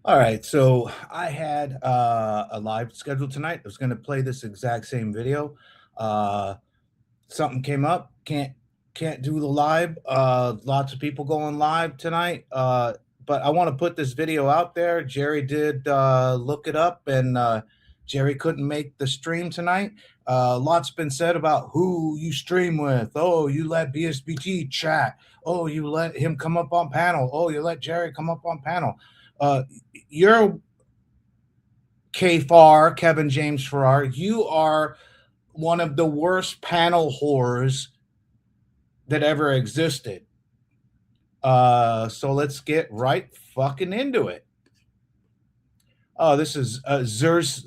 All right, so I had a live schedule tonight. I was going to play this exact same video. Uh, Something came up. Can't do the live. Lots of people going live tonight. But I want to put this video out there. Jerry did look it up, and Jerry couldn't make the stream tonight. Lots been said about who you stream with. Oh, you let BSBT chat. Oh, you let him come up on panel. Oh, you let Jerry come up on panel. Uh, you're kfarr, Kevin James Farrar. You are one of the worst panel whores that ever existed. So let's get right fucking into it. Oh, this is Zerquai.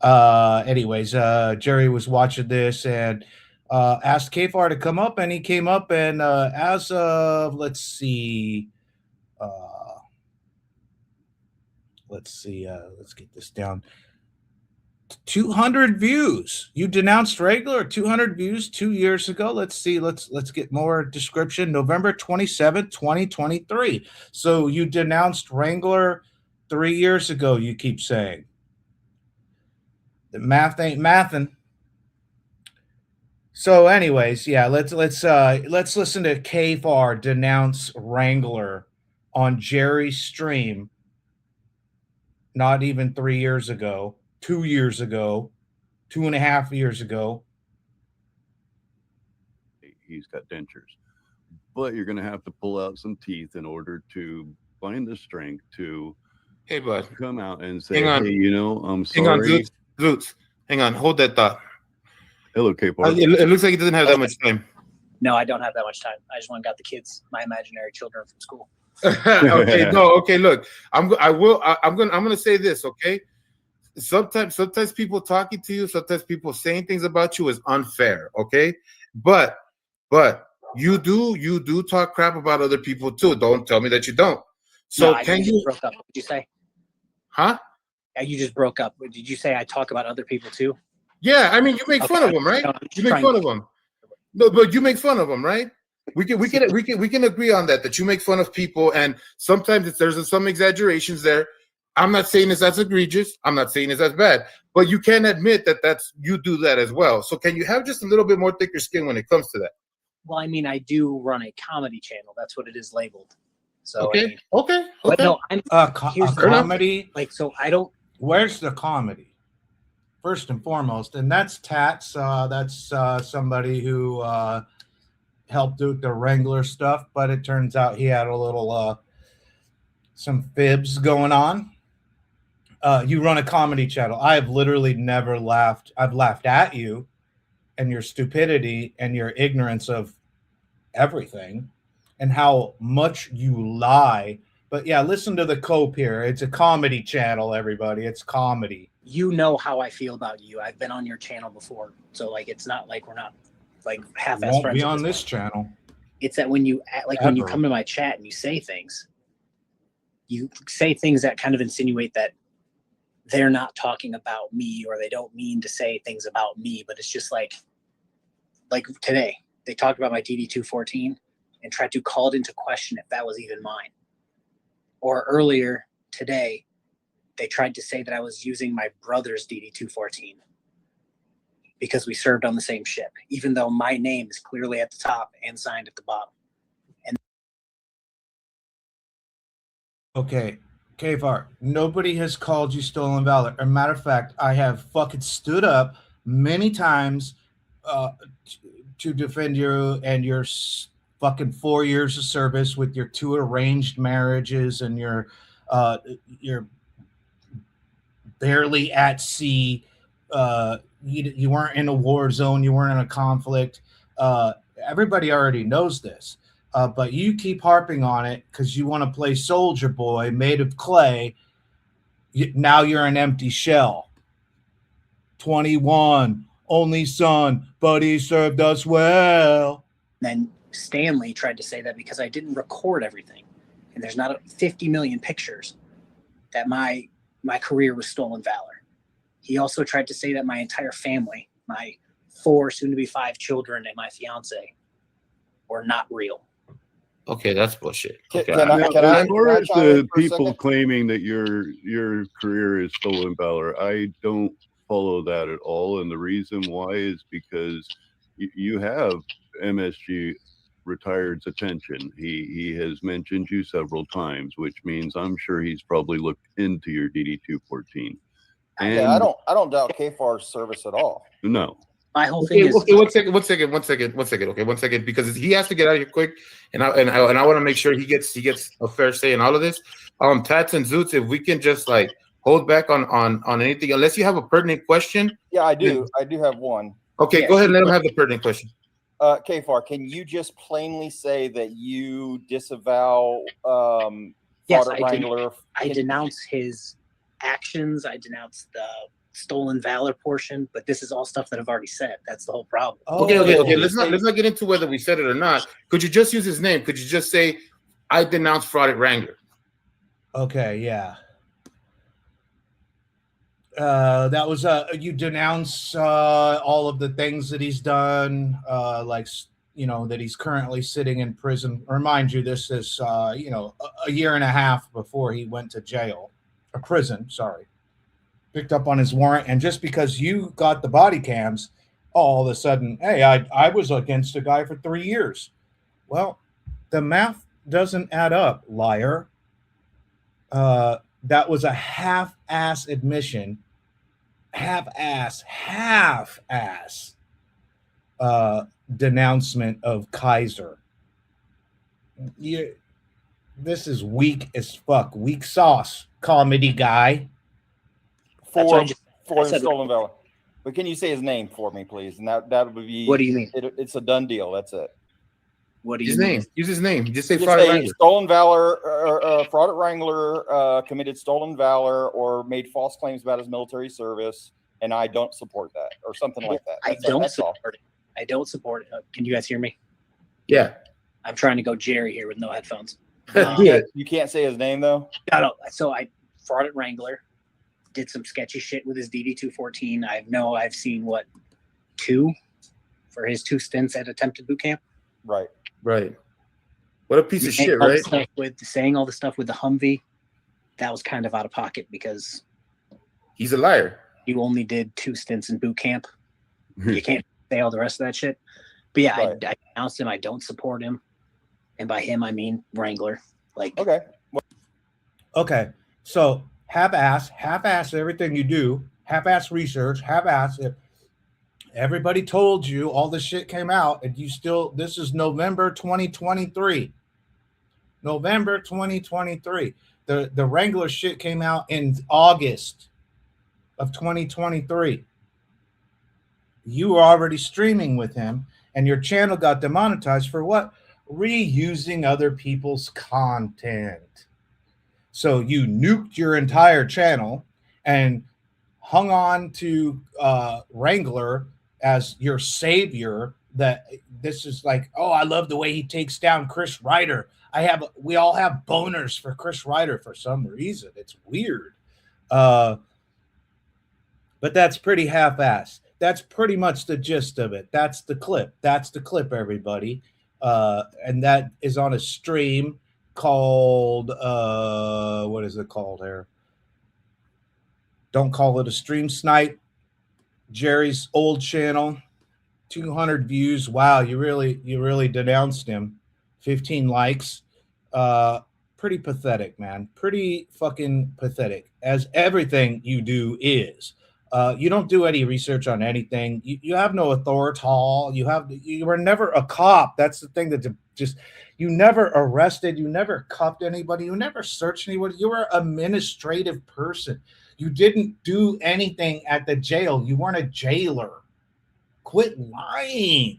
Anyways, Jerry was watching this and asked kfarr to come up, and he came up, and as of let's see, let's get this down. 200 views. You denounced Wrangler. 200 views 2 years ago. Let's see. Let's get more description. November 27th, 2023. So you denounced Wrangler 3 years ago. You keep saying the math ain't mathin'. So, anyways, yeah, let's listen to kfarr denounce Wrangler on Jerry's stream. Not even 3 years ago. 2 years ago, 2.5 years ago. He's got dentures, but you're going to have to pull out some teeth in order to find the strength to Hey, bud. come out and say, Hang on. hey, you know, I'm Hang on, sorry. Zoots. Hang on. Hold that thought. Hello, kfarr. It looks like he doesn't have that much time. No, I don't have that much time. I just went and got the kids, my imaginary children from school. Okay, no, okay, look. I'm gonna say this, okay? Sometimes people talking to you, sometimes people saying things about you is unfair, okay? But you do talk crap about other people too. Don't tell me that you don't. So no, can you broke up? What did you say? Huh? You just broke up. Did you say I talk about other people too? Yeah, I mean you make fun of them, right? You make fun of them. No, but you make fun of them, right? We can agree on that you make fun of people, and sometimes there's some exaggerations there. I'm not saying that's egregious. I'm not saying that's bad, but you can admit that you do that as well. So can you have just a little bit more thicker skin when it comes to that? Well, I mean, I do run a comedy channel. That's what it is labeled. So okay, I mean, okay. But no, I'm comedy. Like, so I don't. Where's the comedy? First and foremost, and that's Tats. That's somebody who helped do the Wrangler stuff, but it turns out he had a little some fibs going on. You run a comedy channel. I have literally never laughed. I've laughed at you and your stupidity and your ignorance of everything and how much you lie. But yeah, listen to the cope here. It's a comedy channel, everybody. It's comedy. You know how I feel about you. I've been on your channel before. So like it's not like we're not like half-ass friends. Be on this channel. It's that when you when you come to my chat and you say things that kind of insinuate that they're not talking about me, or they don't mean to say things about me, but it's just like today they talked about my DD214 and tried to call it into question if that was even mine. Or earlier today, they tried to say that I was using my brother's DD214 because we served on the same ship, even though my name is clearly at the top and signed at the bottom. And okay, kfarr, nobody has called you stolen valor. As a matter of fact, I have fucking stood up many times to defend you and your fucking 4 years of service with your 2 arranged marriages and your barely at sea. You weren't in a war zone. You weren't in a conflict. Everybody already knows this. But you keep harping on it because you want to play soldier boy made of clay. Now you're an empty shell. 21, only son, but he served us well. Then Stanley tried to say that because I didn't record everything, and there's not 50 million pictures, that my career was stolen valor. He also tried to say that my entire family, my 4 soon to be 5 children and my fiance, were not real. Okay, that's bullshit. Okay. Can I- Now, can I- as far can I as chime in the for a people second? claiming that your career is stolen valor, I don't follow that at all. And the reason why is because you have MSG retired's attention. He has mentioned you several times, which means I'm sure he's probably looked into your DD-214. And Yeah, I don't doubt kfarr's service at all. no, My whole thing Okay, is okay, one second. Okay, one second, because he has to get out of here quick, and I want to make sure he gets a fair say in all of this. Tats and Zoots, if we can just like hold back on anything, unless you have a pertinent question. Yeah, I do. I do have one. Okay, Yeah, go ahead and let him shoot. have the pertinent question. Kfarr, can you just plainly say that you disavow Yes, Fraud Wrangler? I denounce his actions. I denounce the stolen valor portion, but this is all stuff that I've already said. That's the whole problem. Okay. Oh. Let's not get into whether we said it or not. Could you just use his name? Could you just say, "I denounce Fraud Wrangler"? Okay, yeah. That was you denounce all of the things that he's done, like that he's currently sitting in prison. Remind you, this is a year and a half before he went to jail, or prison. Sorry, picked up on his warrant, and just because you got the body cams, all of a sudden, hey, I was against a guy for 3 years. Well, the math doesn't add up, liar. That was a half-ass admission, half-ass denouncement of Kaiser. This is weak as fuck. Weak sauce, comedy guy. That's what I For just for said. stolen valor. But can you say his name for me, please? And that would be. What do you mean? It's a done deal. That's it. What do you His mean? name. Use his name. Just say Just Fraud say Wrangler. stolen valor, Fraud Wrangler committed stolen valor or made false claims about his military service, and I don't support that, or something like that. I That's don't that's all. support it. I don't support it. Can you guys hear me? Yeah. I'm trying to go Jerry here with no headphones. Yeah. You can't say his name though. No. So I fraud at Wrangler, did some sketchy shit with his DD-214. I've seen 2 for his 2 stints at attempted boot camp. Right. Right. What a piece of Saying shit, all the right? stuff saying all the stuff with the Humvee, that was kind of out of pocket because He's a liar. you only did 2 stints in boot camp. You can't say all the rest of that shit. But yeah, Right. I announced him. I don't support him, and by him I mean Wrangler. Like, Okay. Okay, so half-ass everything you do, half-ass research, half-ass it. Everybody told you all this shit came out, and you still. This is November 2023. November 2023. The Wrangler shit came out in August of 2023. You were already streaming with him, and your channel got demonetized for what? Reusing other people's content. So you nuked your entire channel and hung on to Wrangler as your savior. That this is like, oh, I love the way he takes down Chris Ryder. We all have boners for Chris Ryder for some reason. It's weird. But that's pretty half-assed. That's pretty much the gist of it. That's the clip. Everybody. And that is on a stream called what is it called here? Don't call it a stream snipe. Jerry's old channel, 200 views. Wow, you really denounced him. 15 likes. Pretty pathetic, man. Pretty fucking pathetic. As everything you do is. You don't do any research on anything. You have no authority. You were never a cop. That's the thing that just you never arrested. You never cuffed anybody. You never searched anybody. You were an administrative person. You didn't do anything at the jail. You weren't a jailer. Quit lying.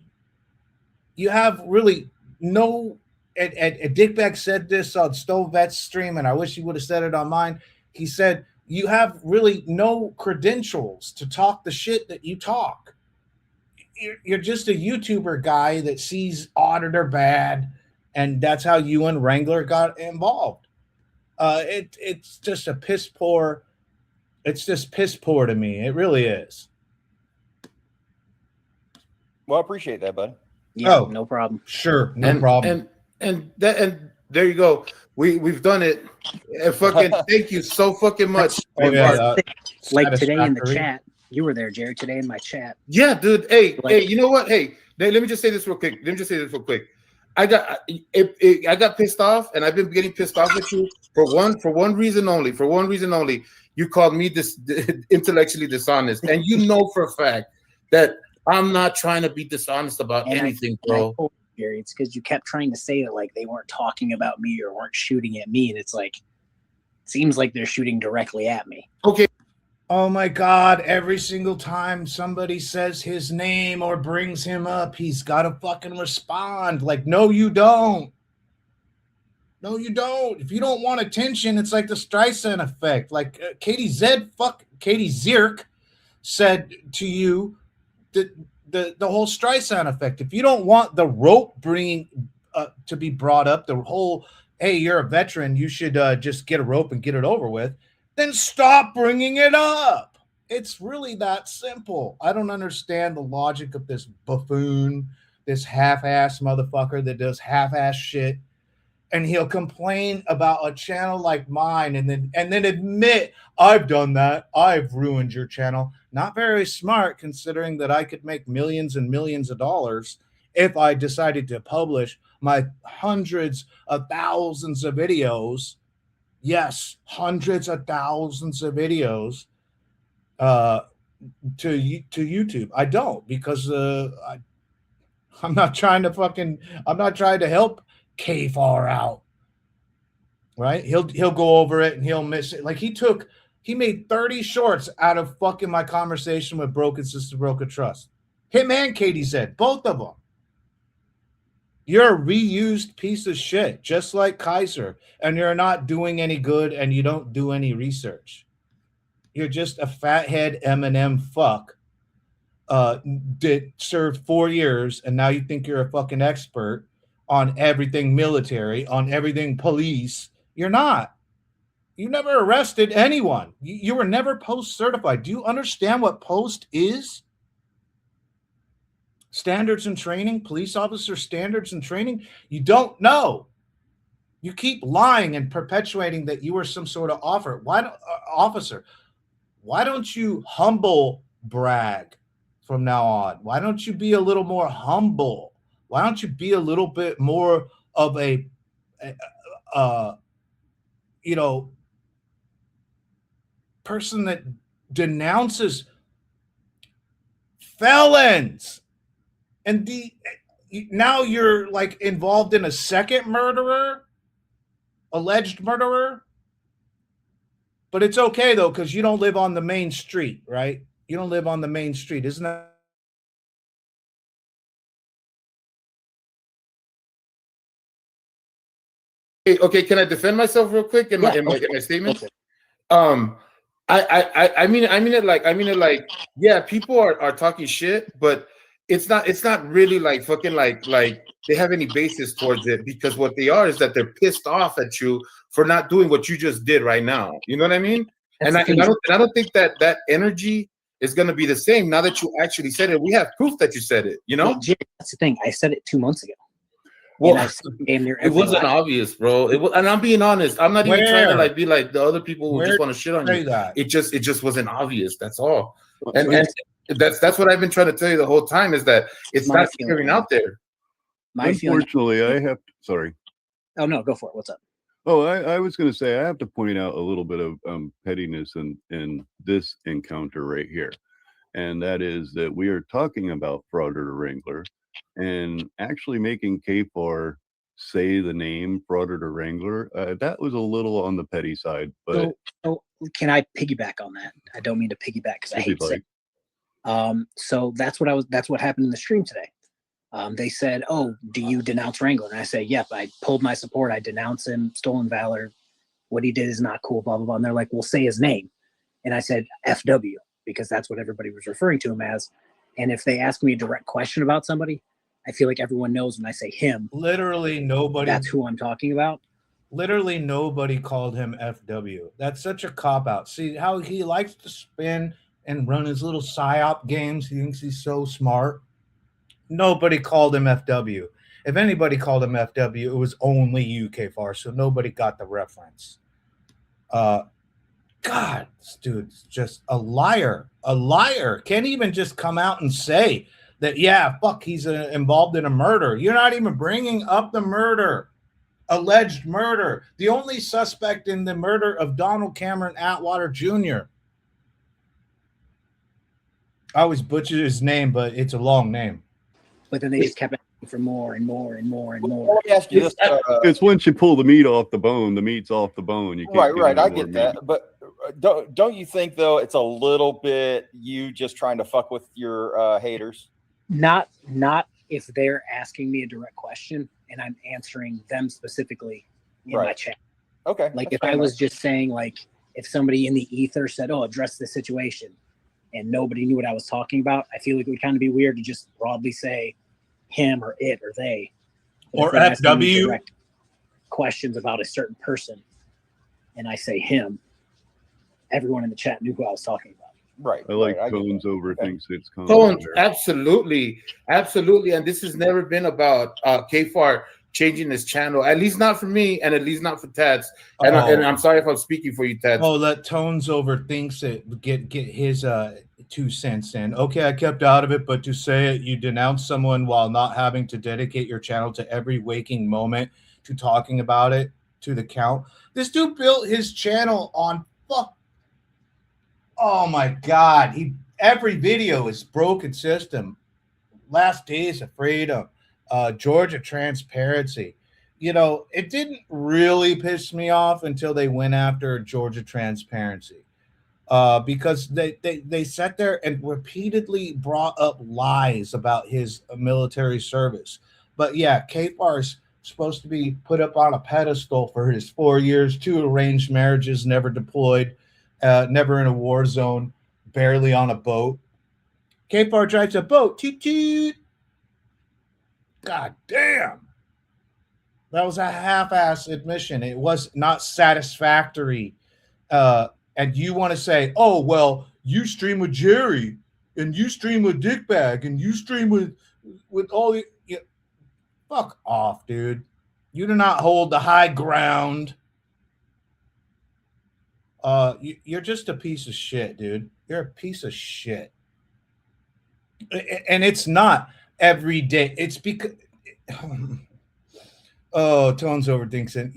You have really no. And Dickbag said this on Stovet's stream, and I wish he would have said it on mine. He said, you have really no credentials to talk the shit that you talk. You're just a YouTuber guy that sees Auditor bad, and that's how you and Wrangler got involved. It's just a piss poor. It's just piss poor to me. It really is. Well, I appreciate that, bud. yeah, Oh. no problem. Sure, no problem. And there you go. We've done it. And fucking thank you so fucking much. Oh, yeah, like today in the satisfactory. chat, you were there, Jerry. Today in my chat. Yeah, dude. Hey, Like- hey, you know what? Hey, let me just say this real quick. I got pissed off, and I've been getting pissed off with you for one reason only. For one reason only. You called me this intellectually dishonest, and you know for a fact that I'm not trying to be dishonest about anything, bro. I told you, Jerry, it's because you kept trying to say that like they weren't talking about me or weren't shooting at me, and it's like seems like they're shooting directly at me. Okay. Oh my God, every single time somebody says his name or brings him up, he's got to fucking respond. Like, no, you don't. No, you don't. If you don't want attention, it's like the Streisand effect. Like Katie Zierk said to you that the whole Streisand effect. If you don't want the rope bringing to be brought up, the whole, hey, you're a veteran, you should just get a rope and get it over with, then stop bringing it up. It's really that simple. I don't understand the logic of this buffoon, this half-ass motherfucker that does half-ass shit. And he'll complain about a channel like mine and then admit, I've done that. I've ruined your channel. Not very smart, considering that I could make millions and millions of dollars if I decided to publish my hundreds of thousands of videos. Yes, hundreds of thousands of videos to YouTube. I don't, because I'm not trying to help kfarr out, right? He'll go over it and he'll miss it. Like he made 30 shorts out of fucking my conversation with Broken Sister Broken Trust. Him and Katie said, both of them. You're a reused piece of shit, just like Kaiser, and you're not doing any good and you don't do any research. You're just a fathead M&M fuck that served 4 years, and now you think you're a fucking expert on everything military, on everything police. You're not. You never arrested anyone. You were never post certified. Do you understand what post is? Standards and training, police officer standards and training. You don't know. You keep lying and perpetuating that you were some sort of officer. Why don't you humble brag from now on? Why don't you be a little more humble? Why don't you be a little bit more of a person that denounces felons? And now you're like involved in a second alleged murderer. But it's okay though, because you don't live on the main street, right? You don't live on the main street, isn't that? Okay, can I defend myself real quick in my statement? I mean it like yeah, people are talking shit, but it's not really like fucking like they have any basis towards it, because what they are is that they're pissed off at you for not doing what you just did right now. You know what I mean? And I don't think that energy is going to be the same now that you actually said it. We have proof that you said it, you know? Well, Jim, that's the thing. I said it 2 months ago. Well, it wasn't obvious, bro. And I'm being honest. I'm not even trying to like be like the other people who just want to shit on you. It just wasn't obvious. That's all. And that's what I've been trying to tell you the whole time, is that it's not figuring out there. Unfortunately, I have to, sorry. Oh no, go for it. What's up? Oh, I was going to say, I have to point out a little bit of pettiness in this encounter right here. And that is that we are talking about Frauditor Wrangler, and actually making kfarr say the name Frauditor Wrangler. That was a little on the petty side. But so can I piggyback on that? I don't mean to piggyback because I hate saying. So that's what happened in the stream today. They said, "Oh, do you denounce Wrangler?" And I said, "Yep, I pulled my support. I denounce him, stolen valor. What he did is not cool, blah, blah, blah." And they're like, "Well, say his name." And I said, FW, because that's what everybody was referring to him as. And if they ask me a direct question about somebody, I feel like everyone knows when I say him. Literally nobody. That's who I'm talking about. Literally nobody called him FW. That's such a cop-out. See how he likes to spin and run his little PSYOP games. He thinks he's so smart. Nobody called him FW. If anybody called him FW, it was only you, kfarr, so nobody got the reference. God, this dude's just a liar. A liar. Can't even just come out and say that, yeah, fuck, he's involved in a murder. You're not even bringing up the murder, alleged murder. The only suspect in the murder of Donald Cameron Atwater Jr. I always butcher his name, but it's a long name. But then they just kept asking for more and more and more and more. Let me ask you this. It's once you pull the meat off the bone, the meat's off the bone. You can't Right. I more get that. meat. But don't you think, though, it's a little bit you just trying to fuck with your haters? Not if they're asking me a direct question and I'm answering them specifically in my chat. Okay. Like if I was just saying, like, if somebody in the ether said, "Oh, address the situation," and nobody knew what I was talking about, I feel like it would kind of be weird to just broadly say him or it or they. But or if they're asking me FW direct questions about a certain person and I say him, everyone in the chat knew who I was talking about. Right. I like right, Tones overthinks it's Tones, absolutely. And this has never been about kfarr changing his channel, at least not for me, and at least not for Tats. And I'm sorry if I'm speaking for you, Tats. Oh, let Tones overthinks it. Get his 2 cents in. Okay, I kept out of it, but to say it, you denounce someone while not having to dedicate your channel to every waking moment to talking about it to the count. This dude built his channel on fuck. Oh my God, every video is broken system. Last Days of Freedom, Georgia Transparency. You know, it didn't really piss me off until they went after Georgia Transparency, because they sat there and repeatedly brought up lies about his military service. But yeah, kfarr's supposed to be put up on a pedestal for his 4 years, 2 arranged marriages, never deployed, never in a war zone, barely on a boat. kfarr drives a boat. Toot toot. God damn. That was a half-ass admission. It was not satisfactory. And you want to say, oh, well, you stream with Jerry, and you stream with Dickbag, and you stream with all the... fuck off, dude. You do not hold the high ground. You're just a piece of shit, dude. You're a piece of shit. And it's not every day. It's because... Oh, Tones overthinks it.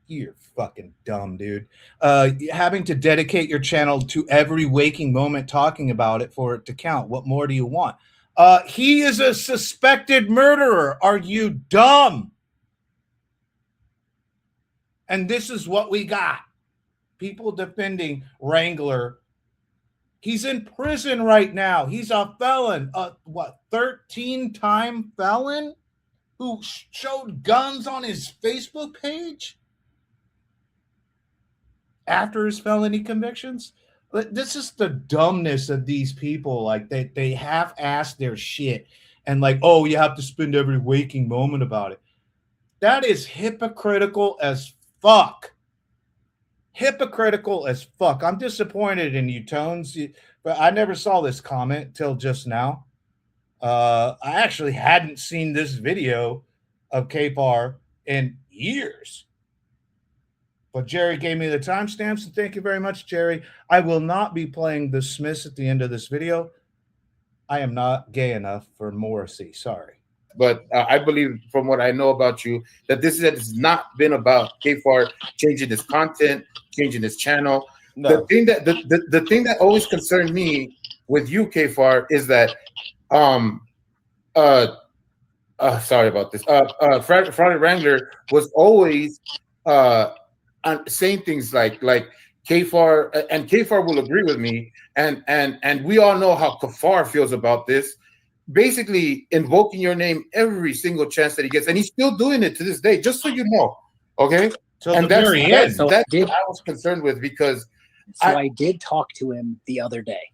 You're fucking dumb, dude. Having to dedicate your channel to every waking moment talking about it for it to count. What more do you want? He is a suspected murderer. Are you dumb? And this is what we got. People defending Wrangler. He's in prison right now. He's a felon. 13-time felon who showed guns on his Facebook page after his felony convictions. This is the dumbness of these people. Like they half-ass their shit and like, oh, you have to spend every waking moment about it. That is hypocritical as fuck. Hypocritical as fuck. I'm disappointed in you, Tones, but I never saw this comment till just now. I actually hadn't seen this video of kfarr in years. But Jerry gave me the timestamps, and thank you very much, Jerry. I will not be playing the Smiths at the end of this video. I am not gay enough for Morrissey. Sorry. But I believe, from what I know about you, that this has not been about kfarr changing his content, changing his channel. No. The thing that always concerned me with you, kfarr, is that sorry about this. Friday Wrangler was always saying things like kfarr, and kfarr will agree with me, and we all know how kfarr feels about this. Basically invoking your name every single chance that he gets, and he's still doing it to this day, just so you know. Okay. So and that's what I was concerned with, because I did talk to him the other day.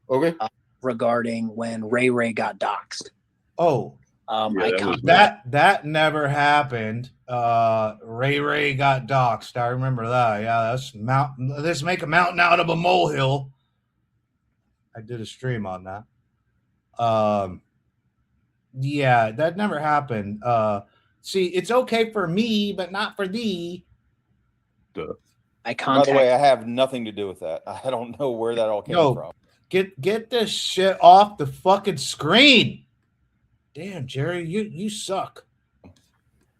Okay. Regarding when Ray got doxxed. Oh, that never happened. Ray got doxxed. I remember that. Yeah, let's make a mountain out of a molehill. I did a stream on that. Yeah, that never happened. See, it's okay for me, but not for thee. Duh. I By the way, I contact. have nothing to do with that. I don't know where that all came No, from. get this shit off the fucking screen. Damn, Jerry, you suck.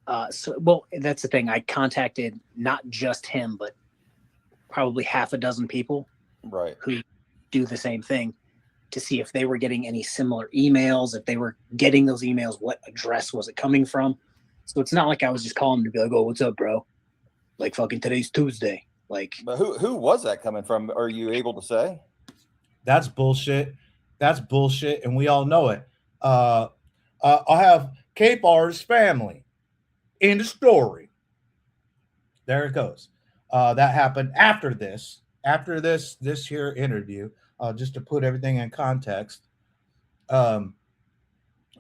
Well, that's the thing. I contacted not just him, but probably half a dozen people Right. who do the same thing to see if they were getting any similar emails, if they were getting those emails, what address was it coming from. So it's not like I was just calling to be like, oh, what's up, bro? Like fucking today's Tuesday. Like, But who was that coming from? Are you able to say? That's bullshit. That's bullshit, and we all know it. I'll have kfarr's family in the story. There it goes. That happened after this here interview, just to put everything in context.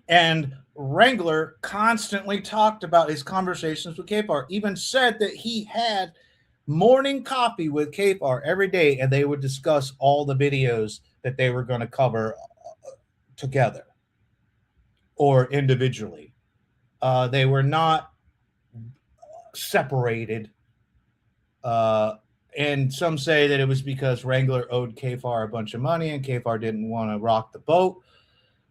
And Wrangler constantly talked about his conversations with kfarr, even said that he had morning coffee with kfarr every day, and they would discuss all the videos that they were going to cover together or individually. They were not separated. And some say that it was because Wrangler owed kfarr a bunch of money and kfarr didn't want to rock the boat.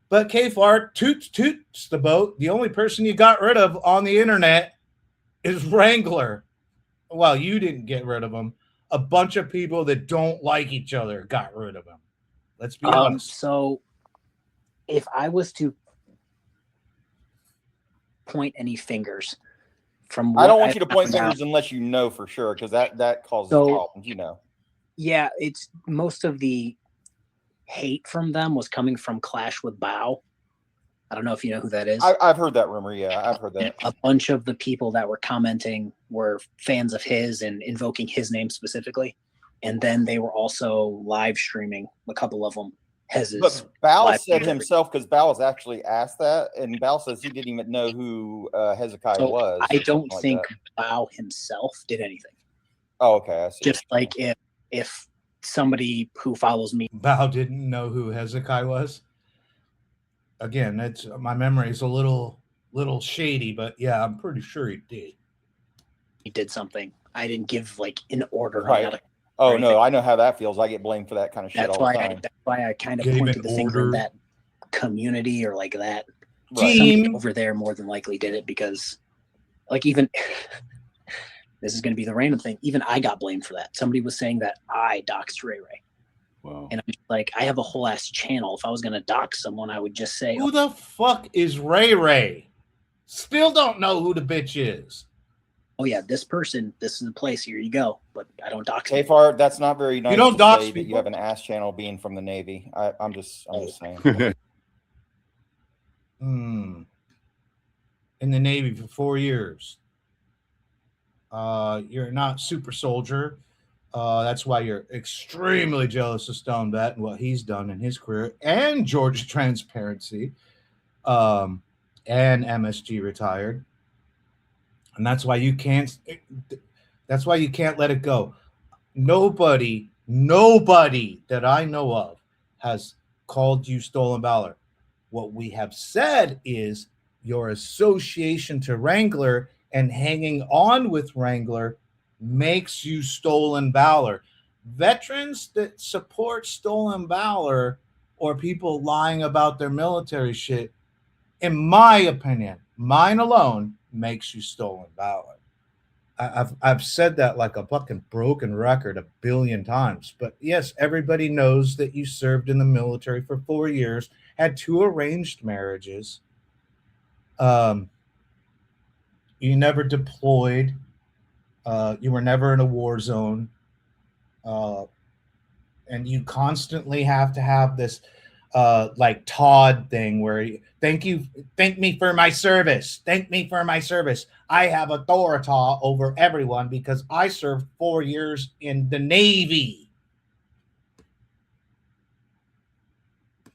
But kfarr toots the boat. The only person you got rid of on the internet is Wrangler. Well, you didn't get rid of him. A bunch of people that don't like each other got rid of him. Let's be honest. So if I was to point any fingers from what I don't want you to point found out- fingers unless you know for sure, because that causes So- problems, you know. Yeah, it's most of the hate from them was coming from Clash with Bow. I don't know if you know who that is. I've heard that rumor. Yeah, I've heard that. A bunch of the people that were commenting were fans of his and invoking his name specifically. And then they were also live streaming, a couple of them. But Bao live said stream. himself, because Bao was actually asked that, and Bao says he didn't even know who Hezekiah So was. I or don't something like think that. Bow himself did anything. Oh, okay. I see. Just like if somebody who follows me Bao didn't know who Hezekiah was. Again, that's my memory is a little shady, but yeah, I'm pretty sure he did. did something, I didn't give like an order. Right. On how to, Oh anything. no, I know how that feels. I get blamed for that kind of shit that's all why the time. that's why I kind of Gave pointed an the finger order. at that community or like that. Right. Team. Somebody over there more than likely did it because, like, even this is going to be the random thing. Even I got blamed for that. Somebody was saying that I doxed Ray Ray, Wow. and I'm just like, I have a whole ass channel. If I was going to dox someone, I would just say, Who the fuck is Ray Ray? Still don't know who the bitch is. "Oh yeah, this person, this is the place. Here you go." But I don't dox. them. kfarr, that's not very nice don't to dox say that you people? have an ass channel being from the Navy. I'm just saying. In the Navy for 4 years. You're not super soldier. That's why you're extremely jealous of Stone Vet and what he's done in his career, and Georgia Transparency, and MSG retired, and that's why you can't. That's why you can't let it go. Nobody that I know of has called you stolen valor. What we have said is your association to Wrangler and hanging on with Wrangler makes you stolen valor. Veterans that support stolen valor or people lying about their military shit, in my opinion, mine alone, makes you stolen valor. I've said that like a fucking broken record 1 billion times. But yes, everybody knows that you served in the military for 4 years, had 2 arranged marriages. You never deployed. You were never in a war zone. And you constantly have to have this like Todd thing where thank me for my service. Thank me for my service. I have authority over everyone because I served 4 years in the Navy.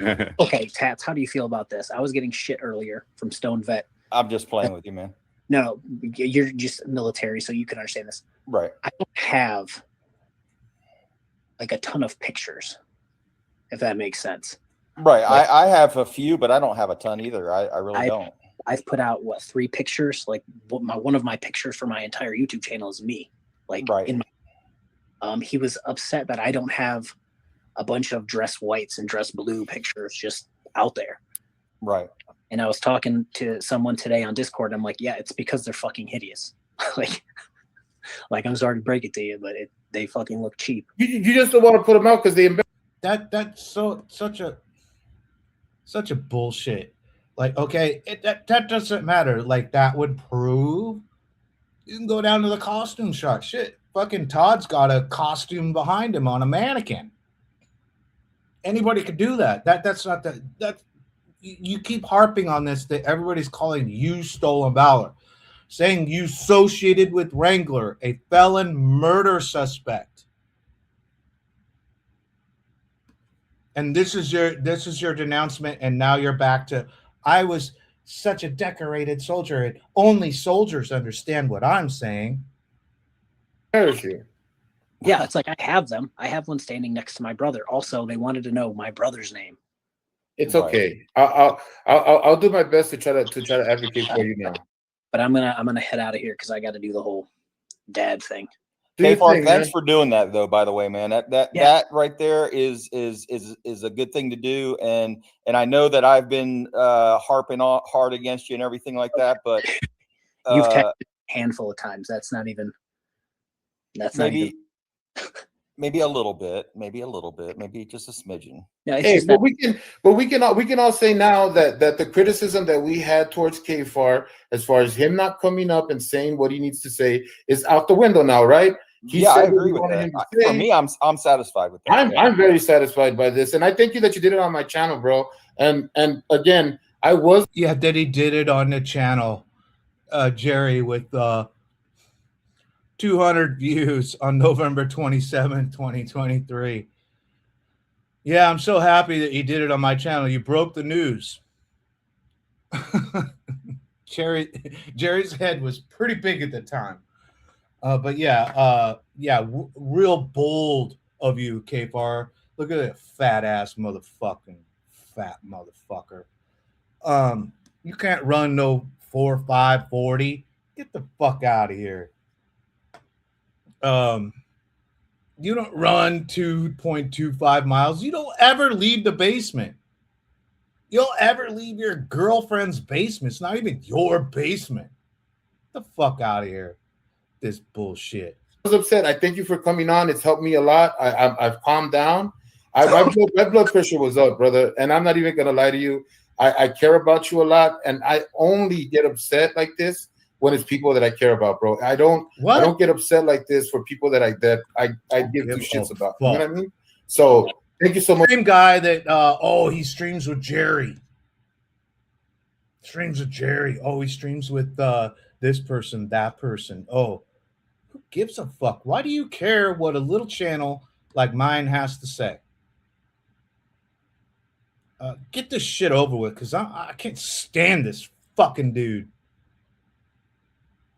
Okay, Tats, how do you feel about this? I was getting shit earlier from Stone Vet. I'm just playing with you, man. No, you're just military, so you can understand this. Right. I don't have like a ton of pictures, if that makes sense. Right. Like- I have a few, but I don't have a ton either. I really don't. I've put out 3 pictures. Like one of my pictures for my entire YouTube channel is me. Like Right. in my, he was upset that I don't have a bunch of dress whites and dress blue pictures just out there. Right. And I was talking to someone today on Discord. I'm like, yeah, it's because they're fucking hideous. like I'm sorry to break it to you, but they fucking look cheap. You just don't want to put them out because they That's such a bullshit. Like, okay, that doesn't matter. Like, that would prove you can go down to the costume shop. Shit, fucking Todd's got a costume behind him on a mannequin. Anybody could do that. That's not that. You keep harping on this that everybody's calling you stolen valor, saying you associated with Wrangler, a felon murder suspect. And this is your denouncement, and now you're back to I was such a decorated soldier, and only soldiers understand what I'm saying. perish you. Yeah, it's like I have them. I have one standing next to my brother. Also, they wanted to know my brother's name. It's Right. okay. I'll do my best to try to advocate for you now. But I'm gonna head out of here because I got to do the whole dad thing. Do your kfarr, thing, thanks man. for doing that, though. By the way, man, that right there is a good thing to do, and I know that I've been harping hard against you and everything like that, but You've texted a handful of times. That's not even. maybe a little bit, maybe just a smidgen. Yeah, it's Hey, just but that, we can all say now that the criticism that we had towards kfarr, as far as him not coming up and saying what he needs to say, is out the window now, right? He Yeah, I said what agree we with wanted that. him to For say. me, I'm satisfied with that. I'm very satisfied by this, and I thank you that you did it on my channel, bro. And again, I was Yeah, that he did it on the channel, Jerry, with 200 views on November 27, 2023. Yeah, I'm so happy that you did it on my channel. You broke the news. Jerry's head was pretty big at the time. But yeah, real bold of you, kfarr. Look at that fat ass motherfucker. You can't run no 4.5 40. Get the fuck out of here. You don't run 2.25 miles. You don't ever leave the basement. You'll ever leave your girlfriend's basement. It's not even your basement. Get the fuck out of here. This bullshit. upset. I thank you for coming on. It's helped me a lot. I've calmed down. My blood pressure was up, brother, and I'm not even gonna lie to you. I care about you a lot, and I only get upset like this when it's people that I care about, bro. I don't get upset like this for people that I give two shits about. You know what I mean? So thank you so much. Same guy that he streams with Jerry. Oh, he streams with this person, that person. Oh, who gives a fuck? Why do you care what a little channel like mine has to say? Get this shit over with, because I can't stand this fucking dude.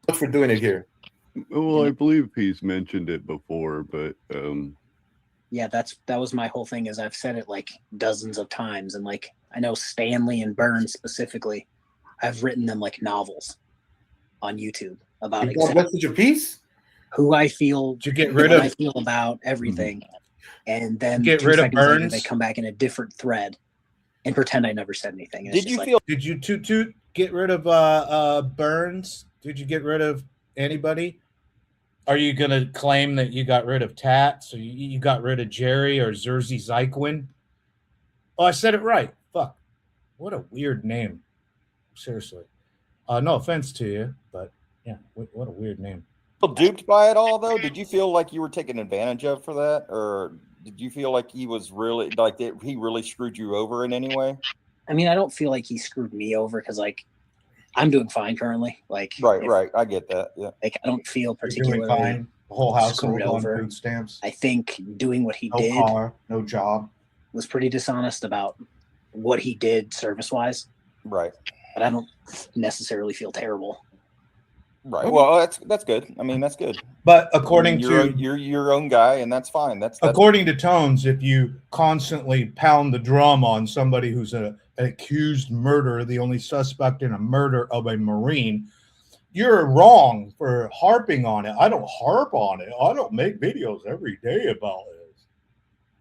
Much for doing it here. Well, I believe he's mentioned it before, but yeah, that was my whole thing. Is I've said it like dozens of times, and like I know Stanley and Burns specifically, I've written them like novels on YouTube about That's your piece. Who I feel. Did you get rid of? I feel about everything, and then get rid of Burns. Later, they come back in a different thread and pretend I never said anything. Did you Toot get rid of Burns? Did you get rid of anybody? Are you gonna claim that you got rid of Tats, or you got rid of Jerry or Zerzy Zyquin? Oh, I said it right. Fuck. What a weird name. Seriously. No offense to you, but yeah, what a weird name. Duped by it all, though? Did you feel like you were taken advantage of for that, or did you feel like he was really he really screwed you over in any way? I mean, I don't feel like he screwed me over because like I'm doing fine currently. Like right, I get that. Yeah, like I don't feel particularly particularly fine. The whole house screwed over. Food stamps. I think doing what he No did car, no job. was pretty dishonest about what he did service wise. right. But I don't necessarily feel terrible. Right. Well, that's good. I mean, that's good. But according you're to you're your own guy, and that's fine. That's according to Tones, if you constantly pound the drum on somebody who's an accused murderer, the only suspect in a murder of a Marine, you're wrong for harping on it. I don't harp on it. I don't make videos every day about this.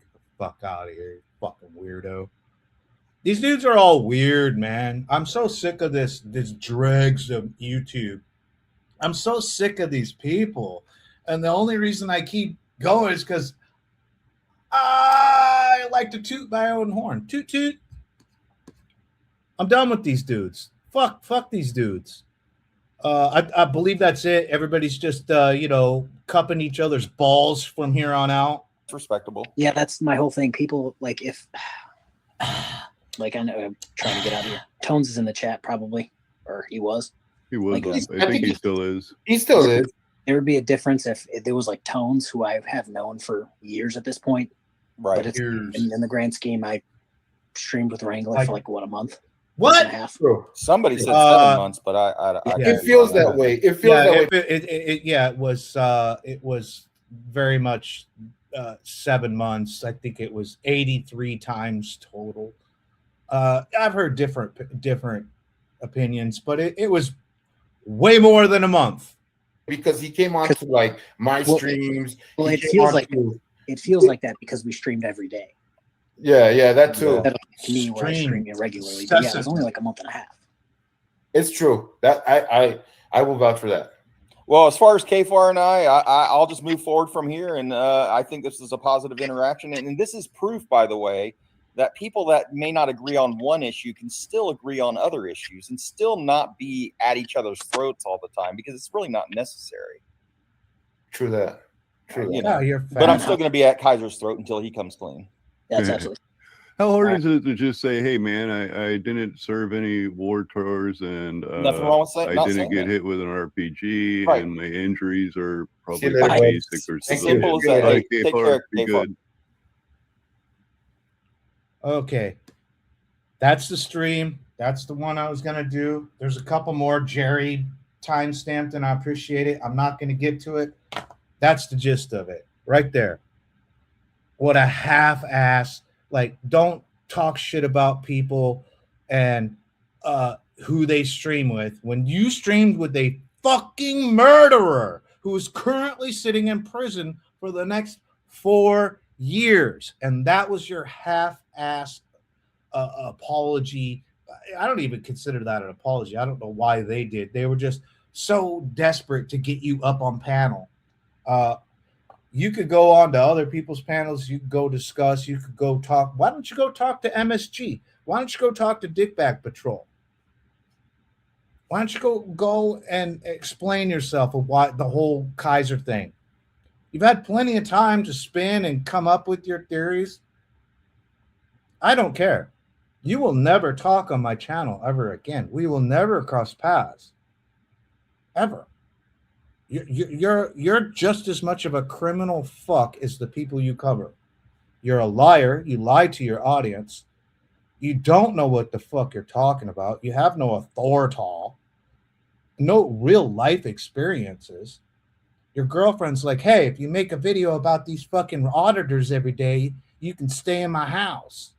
Get the fuck out of here, you fucking weirdo. These dudes are all weird, man. I'm so sick of this dregs of YouTube. I'm so sick of these people. And the only reason I keep going is because I like to toot my own horn. Toot toot. I'm done with these dudes. Fuck these dudes. I believe that's it. Everybody's just cupping each other's balls from here on out. respectable. Yeah, that's my whole thing. People like if like I know I'm trying to get out of here. Tones is in the chat probably, or he was. He was. Like, I think he still is. He still is. There would be a difference if there was like Tones, who I have known for years at this point. Right. But it's in the grand scheme, I streamed with Wrangler for like what, a month? What? Month and a half. True. Somebody said 7 months, but I It feels that way. It feels that way. It was very much 7 months. I think it was 83 times total. I've heard different opinions, but it was way more than a month. Because he came on to like my streams. Well, He it came feels on like to- it feels like that because we streamed every day. Yeah, that too. That to me where I stream irregularly. But yeah, it was only like a month and a half. It's true. That I will vouch for that. Well, as far as kfarr and I'll just move forward from here, and I think this is a positive interaction, and this is proof, by the way, that people that may not agree on one issue can still agree on other issues and still not be at each other's throats all the time, because it's really not necessary. True that. True that. You know, you're but I'm still going to be at Kaiser's throat until he comes clean. That's absolutely. How hard is it to just say, "Hey, man, I didn't serve any war tours, and Nothing wrong with saying, I didn't get hit with an RPG, Right. and my injuries are probably See you later, basic or Thank something." Simple as that. Hey, take care, be kfarr. good. Okay. That's the stream. That's the one I was going to do. There's a couple more Jerry time stamped, and I appreciate it. I'm not going to get to it. That's the gist of it right there. What a half-ass, like, don't talk shit about people and who they stream with. When you streamed with a fucking murderer who is currently sitting in prison for the next 4 years, and that was your half-ass apology. I don't even consider that an apology. I don't know why they did. They were just so desperate to get you up on panel. You could go on to other people's panels. You could go discuss. You could go talk. Why don't you go talk to MSG? Why don't you go talk to Dickbag Patrol? Why don't you go and explain yourself of why the whole Kaiser thing? You've had plenty of time to spin and come up with your theories. I don't care. You will never talk on my channel ever again. We will never cross paths. Ever. You're just as much of a criminal fuck as the people you cover. You're a liar. You lie to your audience. You don't know what the fuck you're talking about. You have no authority, no real life experiences. Your girlfriend's like, hey, if you make a video about these fucking auditors every day, you can stay in my house.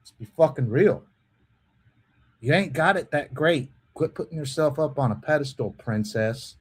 Let's be fucking real. You ain't got it that great. Quit putting yourself up on a pedestal, princess.